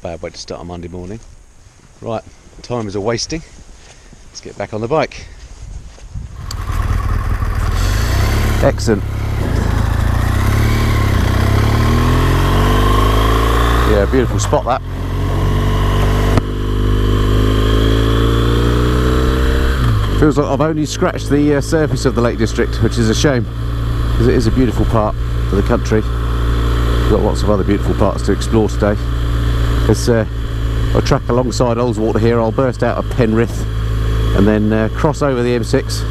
bad way to start a Monday morning. Right, time is a wasting. Let's get back on the bike. Excellent. Yeah, beautiful spot that. Feels like I've only scratched the surface of the Lake District, which is a shame, because it is a beautiful part of the country. We've got lots of other beautiful parts to explore today. As I track alongside Ullswater here, I'll burst out of Penrith and then cross over the M6,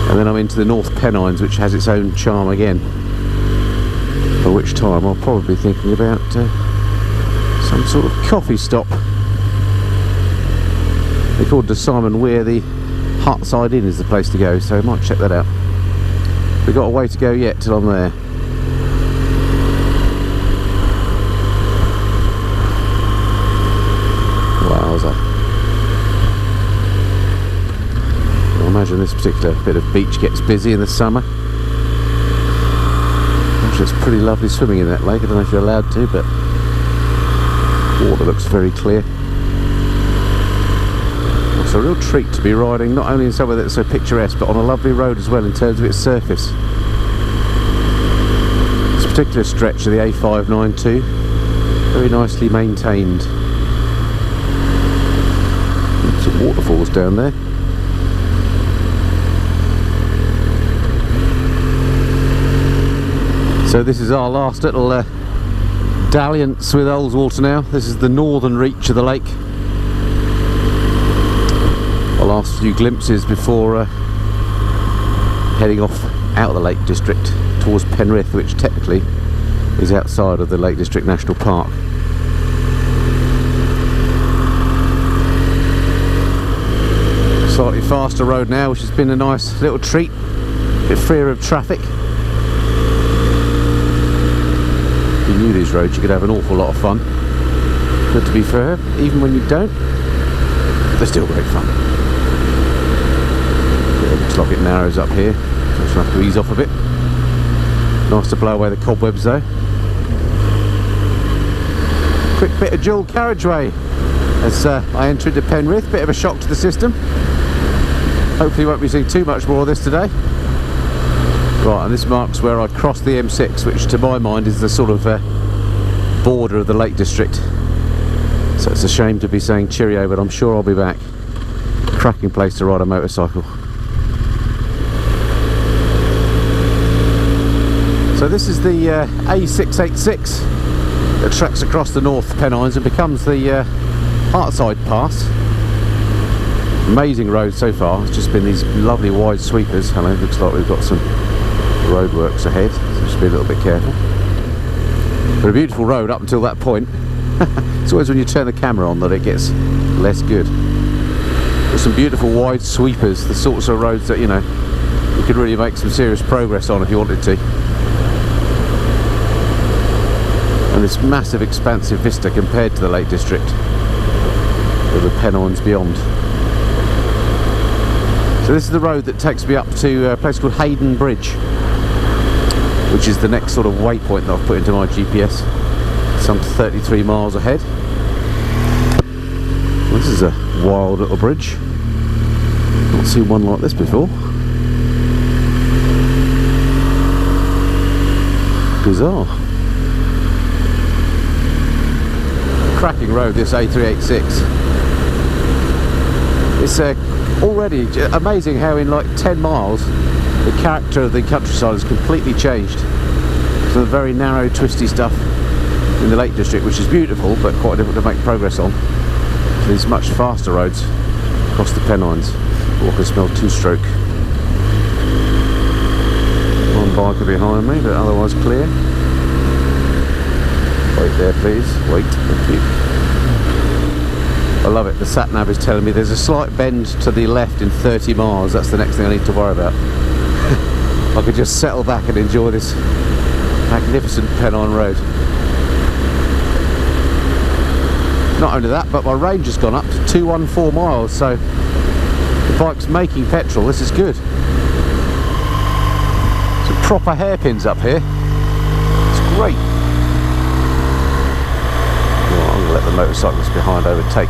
and then I'm into the North Pennines, which has its own charm again. By which time I'll probably be thinking about some sort of coffee stop. According to Simon Weir, the Hartside Inn is the place to go, so I might check that out. We've got a way to go yet till I'm there. Wowza. I imagine this particular bit of beach gets busy in the summer. Actually, it's pretty lovely swimming in that lake. I don't know if you're allowed to, but water looks very clear. It's a real treat to be riding not only in somewhere that's so picturesque, but on a lovely road as well in terms of its surface. This particular stretch of the A592, very nicely maintained. Some waterfalls down there. So this is our last little dalliance with Ullswater now. This is the northern reach of the lake. Our last few glimpses before heading off out of the Lake District towards Penrith, which technically is outside of the Lake District National Park. Slightly faster road now, which has been a nice little treat, a bit freer of traffic. If you knew these roads, you could have an awful lot of fun. But to be fair, even when you don't, they're still great fun. It looks like it narrows up here, so I'm just going to have to ease off a bit. Nice to blow away the cobwebs though. Quick bit of dual carriageway as I enter into Penrith, bit of a shock to the system. Hopefully won't be seeing too much more of this today. Right, and this marks where I cross the M6, which to my mind is the sort of border of the Lake District. So it's a shame to be saying cheerio, but I'm sure I'll be back. Cracking place to ride a motorcycle. So this is the A686 that tracks across the North Pennines and becomes the Hartside Pass. Amazing road so far. It's just been these lovely wide sweepers. Hello, looks like we've got some roadworks ahead, so just be a little bit careful. But a beautiful road up until that point. It's always when you turn the camera on that it gets less good. There's some beautiful wide sweepers, the sorts of roads that, you know, you could really make some serious progress on if you wanted to. And this massive expansive vista compared to the Lake District with the Pennines beyond. So this is the road that takes me up to a place called Hayden Bridge, which is the next sort of waypoint that I've put into my GPS. Some 33 miles ahead. Well, this is a wild little bridge. Not seen one like this before. Bizarre. Cracking road, this A386. It's already amazing how in like 10 miles the character of the countryside has completely changed. So the very narrow, twisty stuff in the Lake District, which is beautiful but quite difficult to make progress on, to these much faster roads across the Pennines. Oh, I can smell two-stroke. One biker behind me, but otherwise clear. Wait there, please. Wait. Thank you. I love it. The sat nav is telling me there's a slight bend to the left in 30 miles. That's the next thing I need to worry about. I could just settle back and enjoy this magnificent Pennine road. Not only that, but my range has gone up to 214 miles, so the bike's making petrol. This is good. Some proper hairpins up here. It's great. Right, I'm going to let the motorcyclists behind overtake.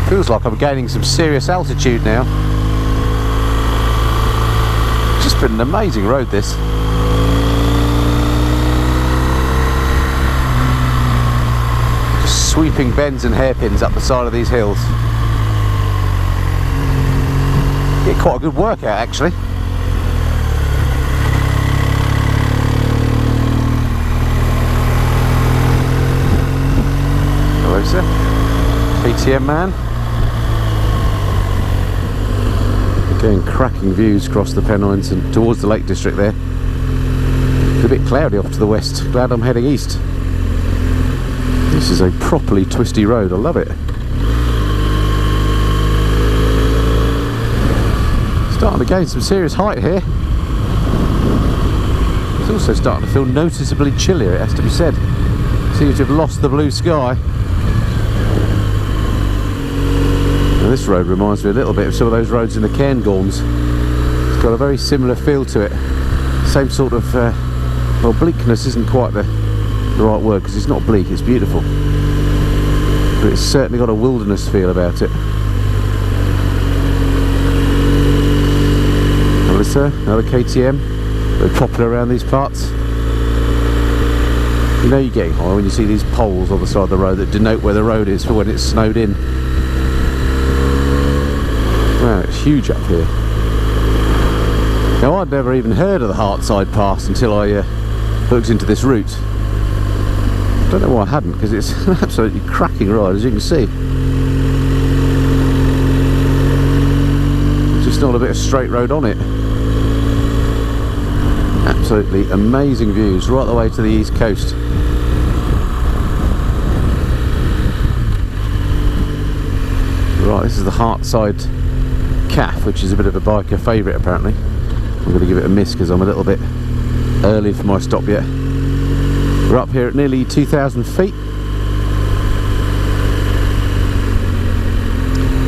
Feels like I'm gaining some serious altitude now. Just been an amazing road, this. Just sweeping bends and hairpins up the side of these hills. Get quite a good workout, actually. Hello, sir. KTM man. Again, cracking views across the Pennines and towards the Lake District there. It's a bit cloudy off to the west. Glad I'm heading east. This is a properly twisty road. I love it. Starting to gain some serious height here. It's also starting to feel noticeably chillier, it has to be said. Seems to have lost the blue sky. Now this road reminds me a little bit of some of those roads in the Cairngorms. It's got a very similar feel to it. Same sort of, well, bleakness isn't quite the right word, because it's not bleak, it's beautiful. But it's certainly got a wilderness feel about it. Sir, another KTM, very popular around these parts. You know you're getting high when you see these poles on the side of the road that denote where the road is for when it's snowed in. Wow, it's huge up here. Now I'd never even heard of the Hartside Pass until I looked into this route. I don't know why I hadn't, because it's an absolutely cracking ride, as you can see. There's just not a bit of straight road on it. Absolutely amazing views right the way to the east coast. Right, this is the Hartside Calf, which is a bit of a biker favourite apparently. I'm going to give it a miss because I'm a little bit early for my stop yet. We're up here at nearly 2,000 feet,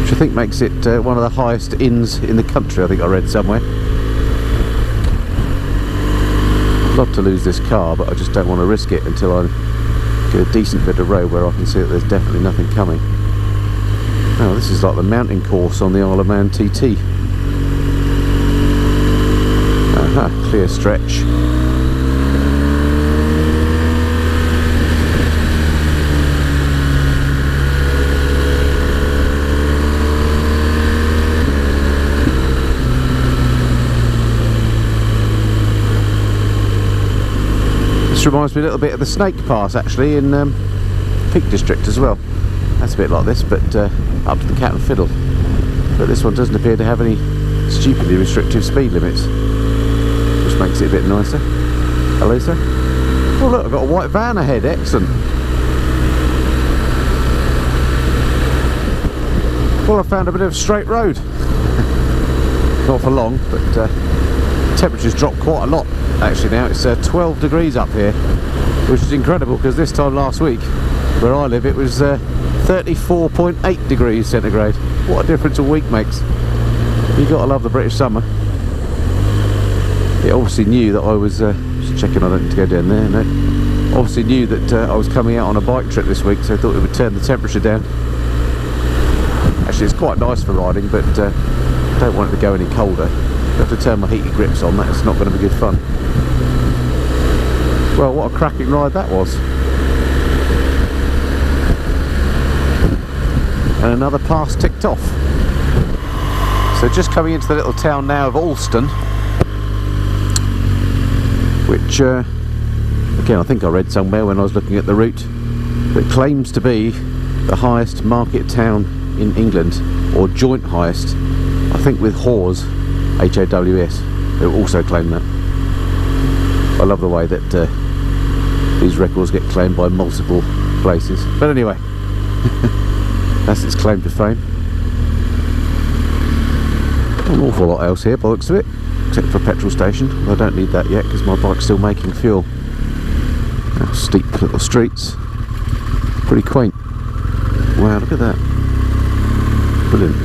which I think makes it one of the highest inns in the country, I think I read somewhere. I'd love to lose this car, but I just don't want to risk it until I get a decent bit of road where I can see that there's definitely nothing coming. Oh, this is like the mountain course on the Isle of Man TT. Aha, clear stretch. This reminds me a little bit of the Snake Pass actually in Peak District as well. That's a bit like this, but up to the Cat and Fiddle. But this one doesn't appear to have any stupidly restrictive speed limits, which makes it a bit nicer. Hello, sir. Oh look, I've got a white van ahead, excellent. Well, I found a bit of straight road. Not for long, but temperature's dropped quite a lot actually now. It's 12 degrees up here, which is incredible because this time last week where I live it was 34.8 degrees centigrade. What a difference a week makes. You gotta love the British summer. It obviously knew that I was just checking I don't need to go down there. No, obviously knew that I was coming out on a bike trip this week, so I thought it would turn the temperature down. Actually it's quite nice for riding, but I don't want it to go any colder. I have to turn my heated grips on. That's not going to be good fun. Well, what a cracking ride that was. And another pass ticked off. So just coming into the little town now of Alston, which again I think I read somewhere when I was looking at the route that claims to be the highest market town in England, or joint highest, I think with Hawes, H-A-W-S, they also claim that. I love the way that these records get claimed by multiple places. But anyway, that's its claim to fame. Not an awful lot else here by the looks of it, except for a petrol station. I don't need that yet because my bike's still making fuel. Now, steep little streets, pretty quaint. Wow, look at that. Brilliant.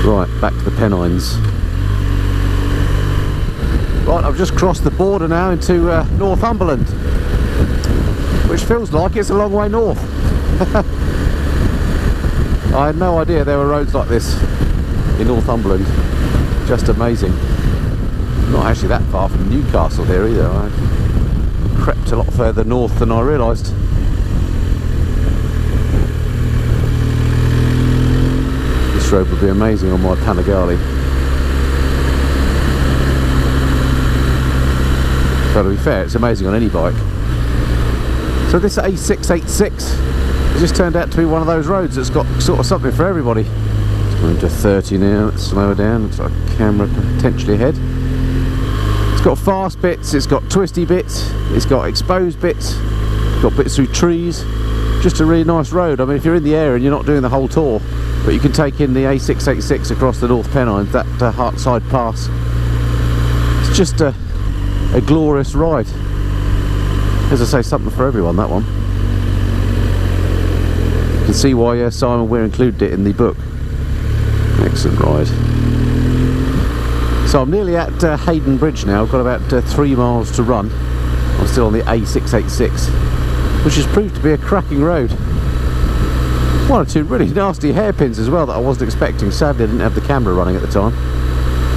Right, back to the Pennines. Right, I've just crossed the border now into Northumberland, which feels like it's a long way north. I had no idea there were roads like this in Northumberland. Just amazing. Not actually that far from Newcastle here either. I crept a lot further north than I realised. This road would be amazing on my Panigale. But to be fair, it's amazing on any bike. So this A686 has just turned out to be one of those roads that's got sort of something for everybody. It's going to 30 now, let's slow down, looks like a camera potentially ahead. It's got fast bits, it's got twisty bits, it's got exposed bits, it's got bits through trees. Just a really nice road. I mean, if you're in the area and you're not doing the whole tour, but you can take in the A686 across the North Pennines, that Hartside Pass. It's just a glorious ride. As I say, something for everyone, that one. You can see why Simon Weir included it in the book. Excellent ride. So I'm nearly at Hayden Bridge now. I've got about 3 miles to run. I'm still on the A686, which has proved to be a cracking road. One or two really nasty hairpins as well that I wasn't expecting. Sadly, I didn't have the camera running at the time.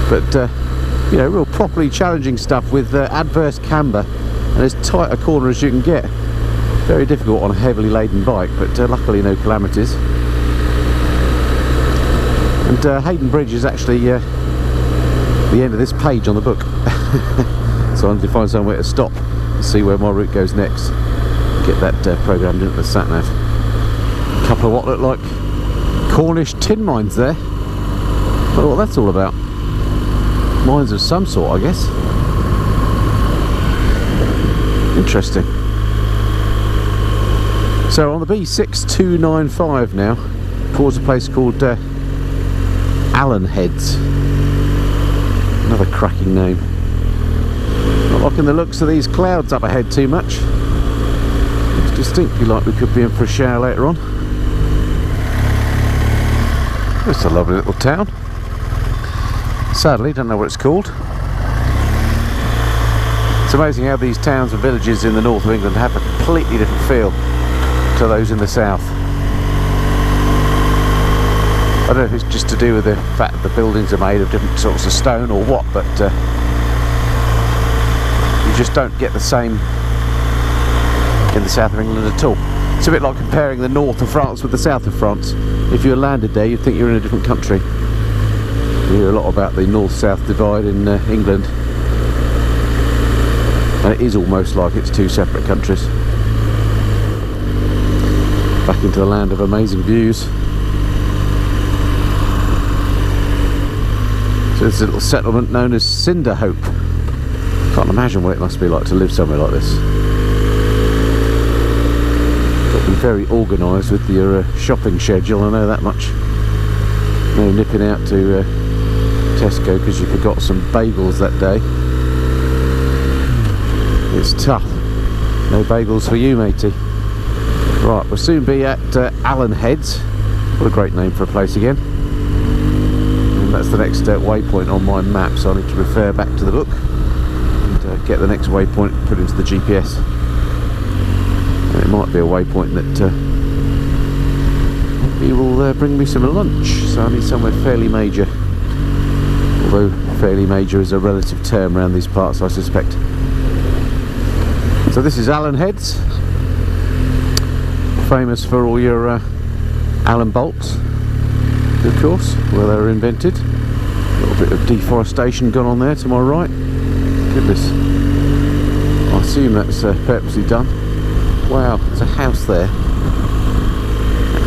But you know, real properly challenging stuff with adverse camber and as tight a corner as you can get. Very difficult on a heavily laden bike, but luckily no calamities. And Hayden Bridge is actually the end of this page on the book. So I need to find somewhere to stop and see where my route goes next. Get that programmed into the sat-nav. A couple of what look like Cornish tin mines there. I don't know what that's all about. Mines of some sort, I guess. Interesting. So on the B6295 now, towards a place called Allen Heads. Another cracking name. Not liking the looks of these clouds up ahead too much. Looks distinctly like we could be in for a shower later on. It's a lovely little town. Sadly, don't know what it's called. It's amazing how these towns and villages in the north of England have a completely different feel to those in the south. I don't know if it's just to do with the fact that the buildings are made of different sorts of stone or what, but you just don't get the same in the south of England at all. It's a bit like comparing the north of France with the south of France. If you were landed there, you'd think you're in a different country. You hear a lot about the north-south divide in England, and it is almost like it's two separate countries. Back into the land of amazing views. So this little settlement known as Cinderhope. Can't imagine what it must be like to live somewhere like this. Got to be very organised with your shopping schedule, I know that much. No nipping out to Tesco because you forgot some bagels that day. It's tough. No bagels for you, matey. Right, we'll soon be at Allen Heads. What a great name for a place again. And that's the next waypoint on my map, so I need to refer back to the book and get the next waypoint put into the GPS. And it might be a waypoint that will bring me some lunch, so I need somewhere fairly major. Although fairly major is a relative term around these parts, I suspect. So this is Allen Heads, famous for all your Allen bolts, of course, where they were invented. A little bit of deforestation gone on there to my right. Goodness, I assume that's purposely done. Wow, there's a house there,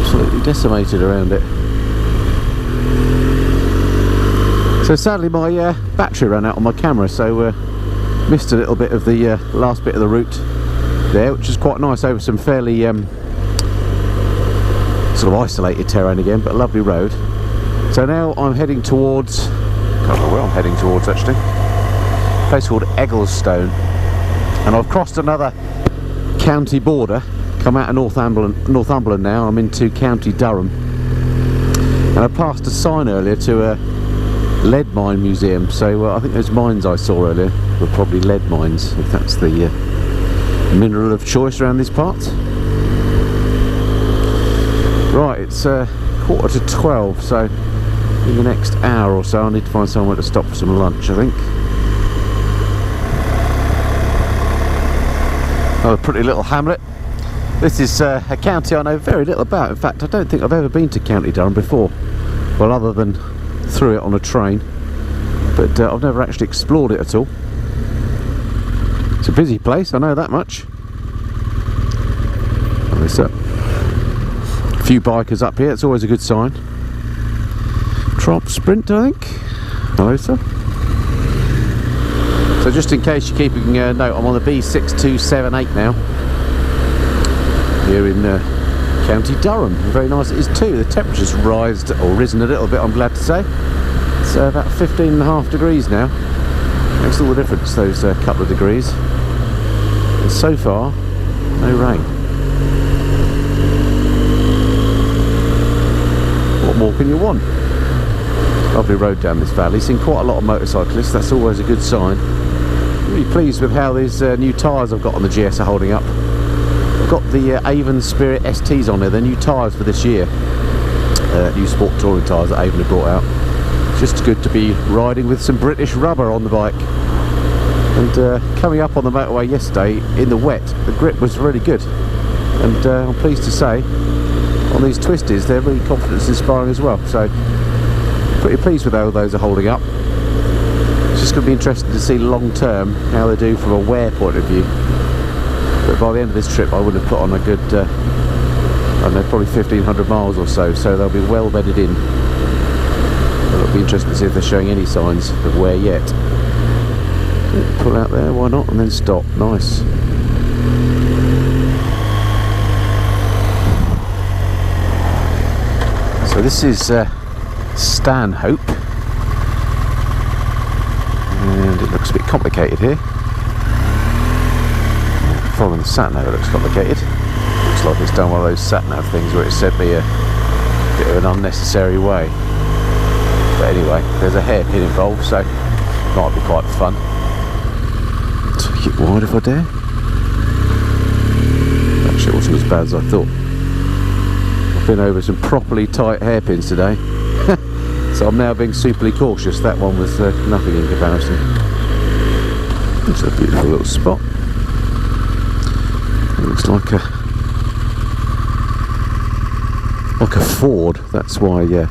absolutely decimated around it. So sadly my battery ran out on my camera, so missed a little bit of the last bit of the route there, which is quite nice over some fairly sort of isolated terrain again, but a lovely road. So now I'm heading towards, I can't remember where I'm heading towards actually, a place called Egglestone, and I've crossed another county border, come out of Northumberland now, I'm into County Durham. And I passed a sign earlier to a lead mine museum, so I think those mines I saw earlier were probably lead mines, if that's the mineral of choice around these parts. Right, it's 11:45, so in the next hour or so I need to find somewhere to stop for some lunch, I think. Oh, a pretty little hamlet. This is a county I know very little about. In fact, I don't think I've ever been to County Durham before, well, other than through it on a train, but I've never actually explored it at all. It's a busy place, I know that much. There's a few bikers up here, it's always a good sign. Trop Sprint, I think. Hello, sir. So just in case you're keeping a note, I'm on the B6278 now, here in County Durham. Very nice it is too. The temperature's risen a little bit, I'm glad to say. It's about 15.5 degrees now. Makes all the difference, those couple of degrees. And so far, no rain. What more can you want? Lovely road down this valley. Seen quite a lot of motorcyclists, that's always a good sign. Really pleased with how these new tyres I've got on the GS are holding up. I've got the Avon Spirit STs on there, they're new tyres for this year. New sport touring tyres that Avon have brought out. Just good to be riding with some British rubber on the bike. And coming up on the motorway yesterday in the wet, the grip was really good. And I'm pleased to say, on these twisties, they're really confidence inspiring as well. So, pretty pleased with how those are holding up. It's just going to be interesting to see long term how they do from a wear point of view. But by the end of this trip I would have put on a good, I don't know, probably 1500 miles or so, so they'll be well bedded in. It'll be interesting to see if they're showing any signs of wear yet. Pull out there, why not, and then stop. Nice. So this is Stanhope, and it looks a bit complicated here. Following the sat-nav, it looks complicated. Looks like it's done one of those sat-nav things where it sent me a bit of an unnecessary way. But anyway, there's a hairpin involved, so it might be quite fun. Take it wide if I dare. Actually, it wasn't as bad as I thought. I've been over some properly tight hairpins today. So I'm now being superly cautious. That one was nothing in comparison. It's a beautiful little spot. It looks like a Ford. That's why the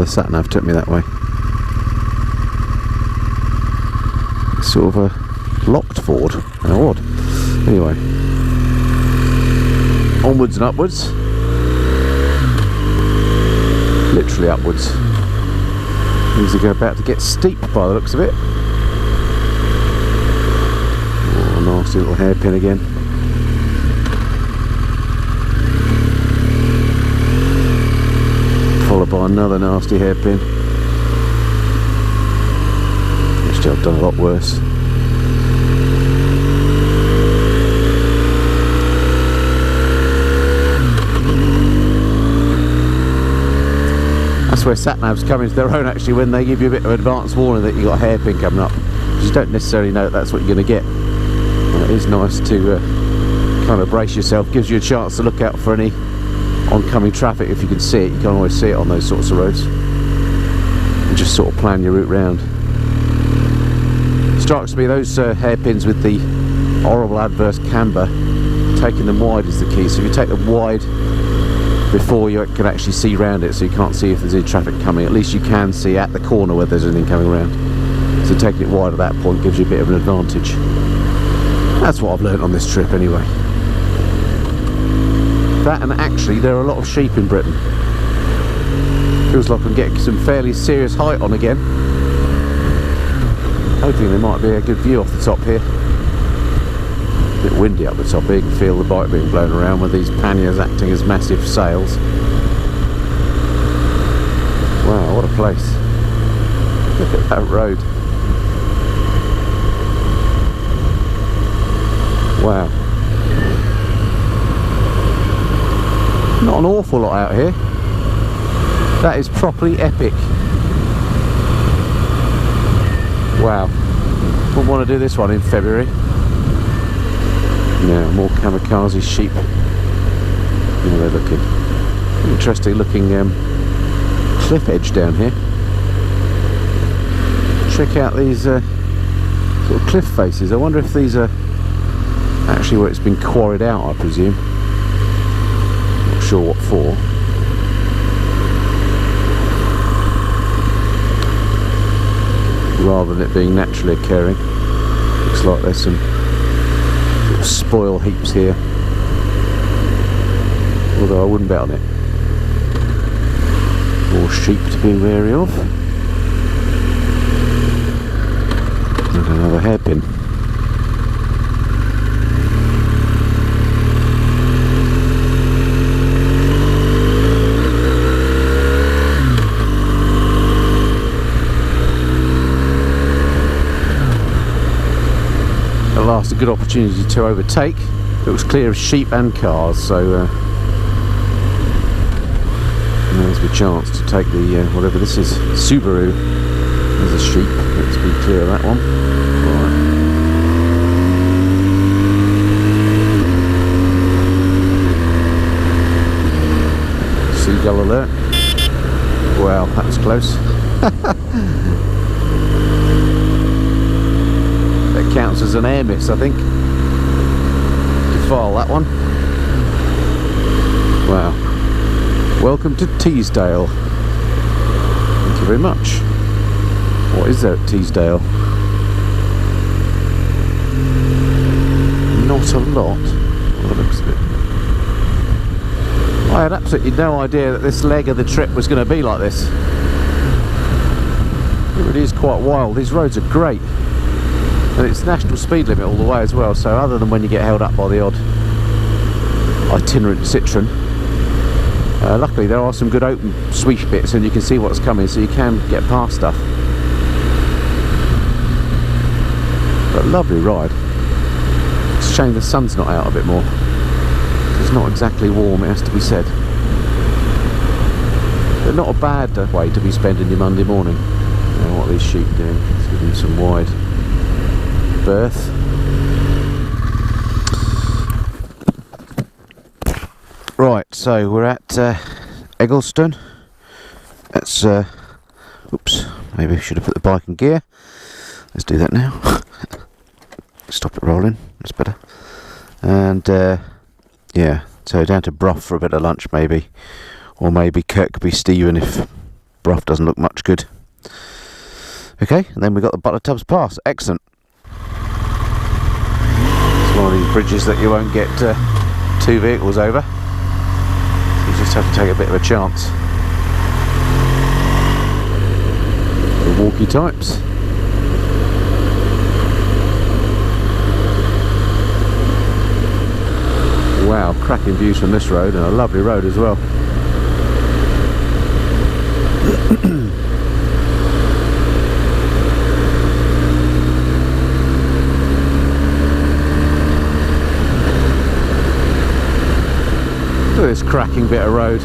sat nav took me that way. It's sort of a locked Ford. How odd. Anyway, onwards and upwards. Literally upwards. Things are about to get steep by the looks of it. Oh, nasty little hairpin again. Followed by another nasty hairpin. Actually, I've done a lot worse. That's where sat-navs come into their own actually, when they give you a bit of advance warning that you've got a hairpin coming up. You don't necessarily know that's what you're going to get. And it is nice to kind of brace yourself, gives you a chance to look out for any oncoming traffic if you can see it. You can't always see it on those sorts of roads. And just sort of plan your route round. Strikes me those hairpins with the horrible adverse camber, taking them wide is the key. So if you take them wide before you can actually see round it, so you can't see if there's any traffic coming, at least you can see at the corner whether there's anything coming around. So taking it wide at that point gives you a bit of an advantage. That's what I've learnt on this trip anyway. That, and actually there are a lot of sheep in Britain. Feels like I'm getting some fairly serious height on again. Hoping there might be a good view off the top here. A bit windy up the top here, you can feel the bike being blown around with these panniers acting as massive sails. Wow, what a place. Look at that road. Wow. Not an awful lot out here. That is properly epic. Wow. Wouldn't want to do this one in February. Now, more kamikaze sheep. Yeah, they're looking interesting looking cliff edge down here. Check out these sort of cliff faces. I wonder if these are actually where it's been quarried out, I presume. Not sure what for. Rather than it being naturally occurring. Looks like there's some sort of spoil heaps here. Although I wouldn't bet on it. More sheep to be wary of. And another hairpin. At last, a good opportunity to overtake. It was clear of sheep and cars, so there's the chance to take the whatever this is, Subaru. There's a sheep. Let's be clear of that one. Right. Seagull alert. Wow, that was close. That counts as an air miss, I think. Defile that one. Wow. Welcome to Teasdale. Thank you very much. What is there at Teasdale? Not a lot. By the looks of it. I had absolutely no idea that this leg of the trip was going to be like this. It really is quite wild. These roads are great. And it's national speed limit all the way as well, so other than when you get held up by the odd itinerant Citroen. Luckily there are some good open sweep bits and you can see what's coming, so you can get past stuff. But a lovely ride. It's a shame the sun's not out a bit more. It's not exactly warm, it has to be said. But not a bad way to be spending your Monday morning. Now what are these sheep doing? Let's give them some wide berth. Right, so we're at Eggleston. That's oops, maybe I should have put the bike in gear. Let's do that now. Stop it rolling, that's better. And yeah, so down to Brough for a bit of lunch maybe, or maybe Kirkby Stephen if Brough doesn't look much good. Okay, and then we've got the Buttertubs Pass. Excellent. It's one of these bridges that you won't get two vehicles over. You just have to take a bit of a chance. The walkie types. Wow, cracking views from this road, and a lovely road as well. Look at this cracking bit of road.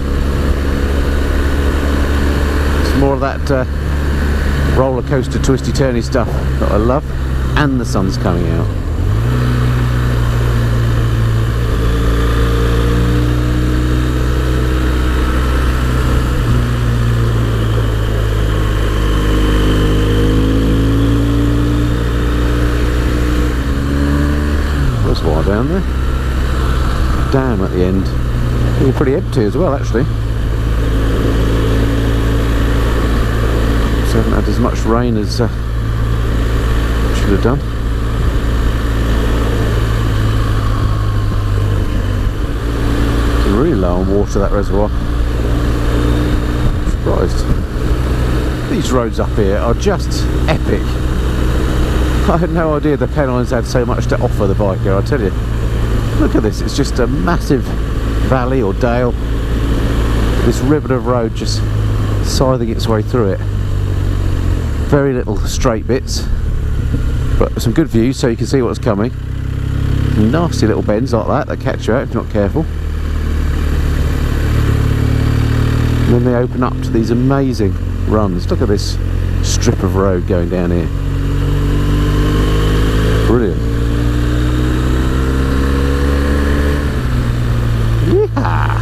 It's more of that roller coaster twisty turny stuff that I love, and the sun's coming out. Reservoir down there. Dam at the end. You're pretty empty as well, actually. So haven't had as much rain as should have done. It's really low on water, that reservoir. I'm surprised. These roads up here are just epic. I had no idea the Pennines had so much to offer the biker, I tell you. Look at this, it's just a massive valley or dale. This ribbon of road just scything its way through it. Very little straight bits, but some good views so you can see what's coming. Nasty little bends like that catch you out if you're not careful. then they open up to these amazing runs. Look at this strip of road going down here. Brilliant. Yeah.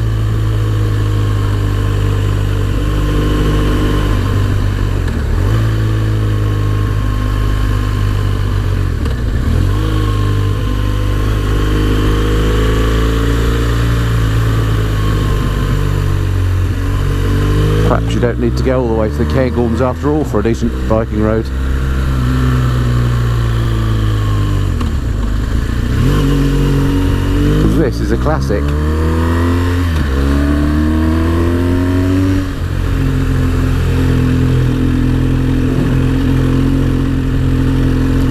Perhaps you don't need to go all the way to the Cairngorms after all for a decent biking road. This is a classic.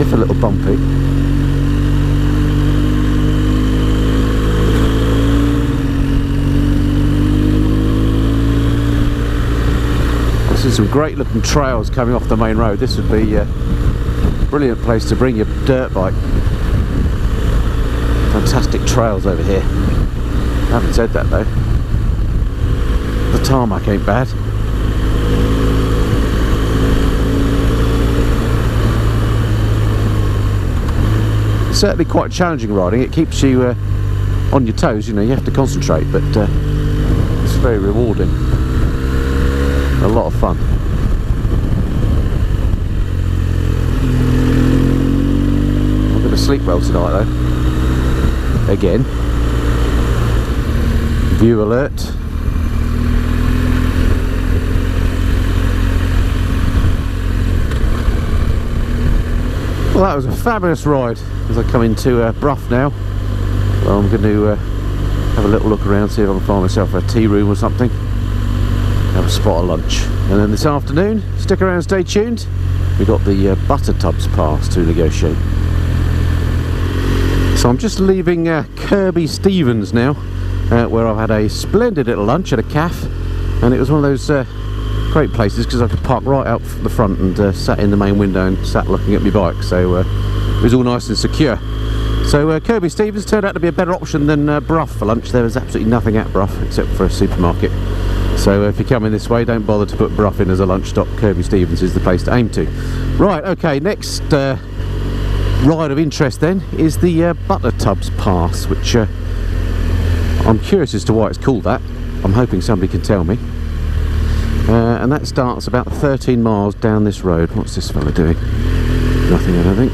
If a little bumpy. Some great looking trails coming off the main road. This would be a brilliant place to bring your dirt bike. Fantastic trails over here. Having said that though, the tarmac ain't bad. It's certainly quite challenging riding. It keeps you on your toes, you know, you have to concentrate, but it's very rewarding. A lot of fun. I'm going to sleep well tonight though. Again. View alert. Well, that was a fabulous ride as I come into Brough now. Well, I'm going to have a little look around, see if I can find myself a tea room or something. Have a spot of lunch, and then this afternoon, stick around, stay tuned. We've got the Buttertubs Pass to negotiate. So I'm just leaving Kirby Stevens now, where I've had a splendid little lunch at a cafe, and it was one of those great places because I could park right out the front and sat in the main window and sat looking at my bike, so it was all nice and secure. So Kirby Stevens turned out to be a better option than Brough for lunch. There was absolutely nothing at Brough except for a supermarket. So if you're coming this way, don't bother to put Brough in as a lunch stop. Kirby Stevens is the place to aim to. Right, okay, next ride of interest then is the Buttertubs Pass, which I'm curious as to why it's called that. I'm hoping somebody can tell me. And that starts about 13 miles down this road. What's this fella doing? Nothing, I don't think.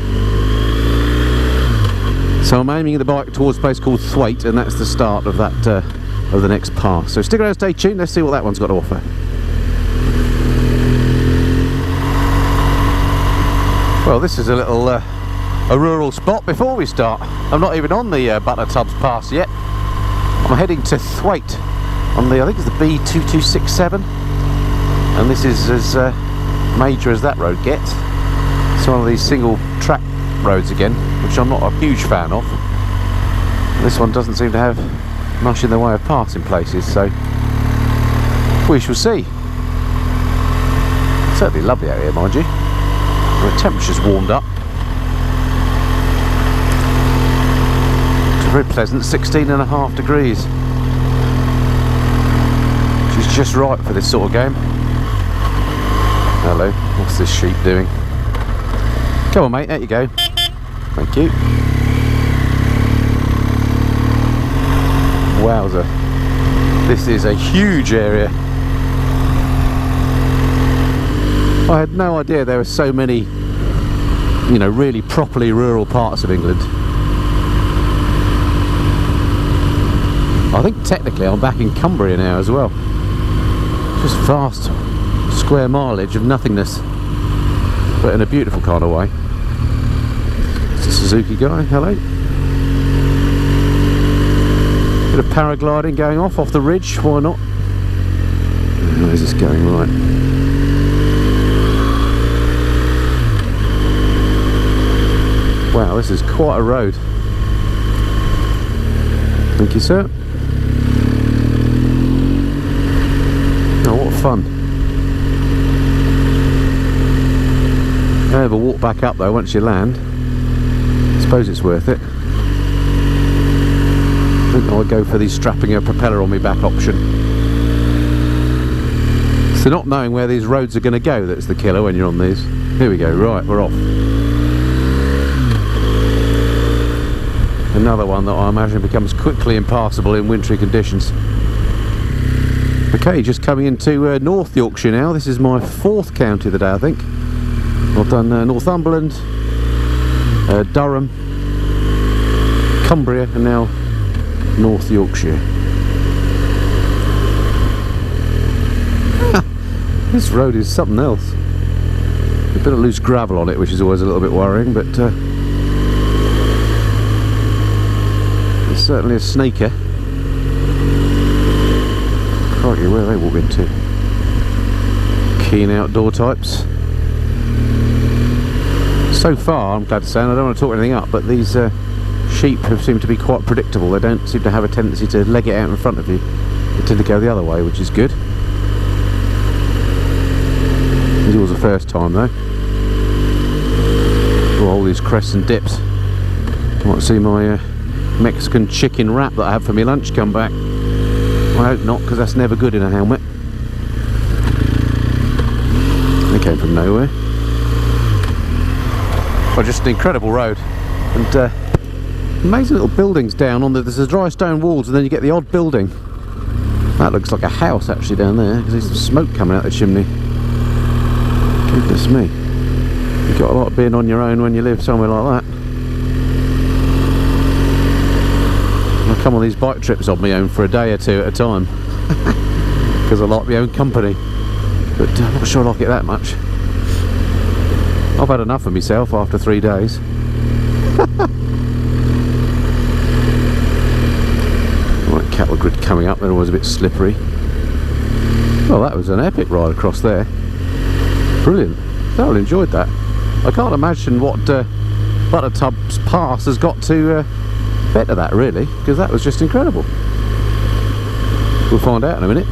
So I'm aiming the bike towards a place called Thwaite, and that's the start of that of the next pass. So stick around, stay tuned, let's see what that one's got to offer. Well, this is a little a rural spot before we start. I'm not even on the Buttertubs Pass yet. I'm heading to Thwaite on the, I think it's the B2267, and this is as major as that road gets. It's one of these single track roads again, which I'm not a huge fan of. This one doesn't seem to have much in the way of passing places, so we shall see. Certainly lovely out here, mind you. The temperature's warmed up. It's very pleasant, 16.5 degrees, which is just right for this sort of game. Hello, what's this sheep doing? Come on mate, there you go. Thank you. Wowzer, this is a huge area. I had no idea there were so many, you know, really properly rural parts of England. I think technically I'm back in Cumbria now as well. Just vast square mileage of nothingness, but in a beautiful kind of way. It's a Suzuki guy, hello. Bit of paragliding going off the ridge, why not? Where's this going? Right. Wow, this is quite a road. Thank you, sir. Oh, what fun. Have a walk back up though once you land. I suppose it's worth it. I think I'll go for the strapping a propeller on my back option. So not knowing where these roads are going to go, that's the killer when you're on these. Here we go, right, we're off. Another one that I imagine becomes quickly impassable in wintry conditions. Okay, just coming into North Yorkshire now. This is my 4th county of the day, I think. I've done Northumberland, Durham, Cumbria, and now North Yorkshire. This road is something else. A bit of loose gravel on it, which is always a little bit worrying, but it's certainly a snaker. Crikey, where are they walking to? Keen outdoor types. So far, I'm glad to say, and I don't want to talk anything up, but these sheep have seemed to be quite predictable. They don't seem to have a tendency to leg it out in front of you. They tend to go the other way, which is good. It was the first time though. Oh, all these crests and dips. I might see my Mexican chicken wrap that I had for my lunch come back. I hope not, because that's never good in a helmet. They came from nowhere. Well, just an incredible road, and amazing little buildings down on there's the dry stone walls, and then you get the odd building. That looks like a house actually down there, because there's some smoke coming out the chimney. Goodness me. You've got a lot of being on your own when you live somewhere like that. I come on these bike trips on my own for a day or two at a time because I like my own company, but I'm not sure I like it that much. I've had enough of myself after 3 days. Right, cattle grid coming up, they're always a bit slippery. Well, that was an epic ride across there. Brilliant. Thoroughly enjoyed that. I can't imagine what Buttertubs Pass has got to better that, really, because that was just incredible. We'll find out in a minute.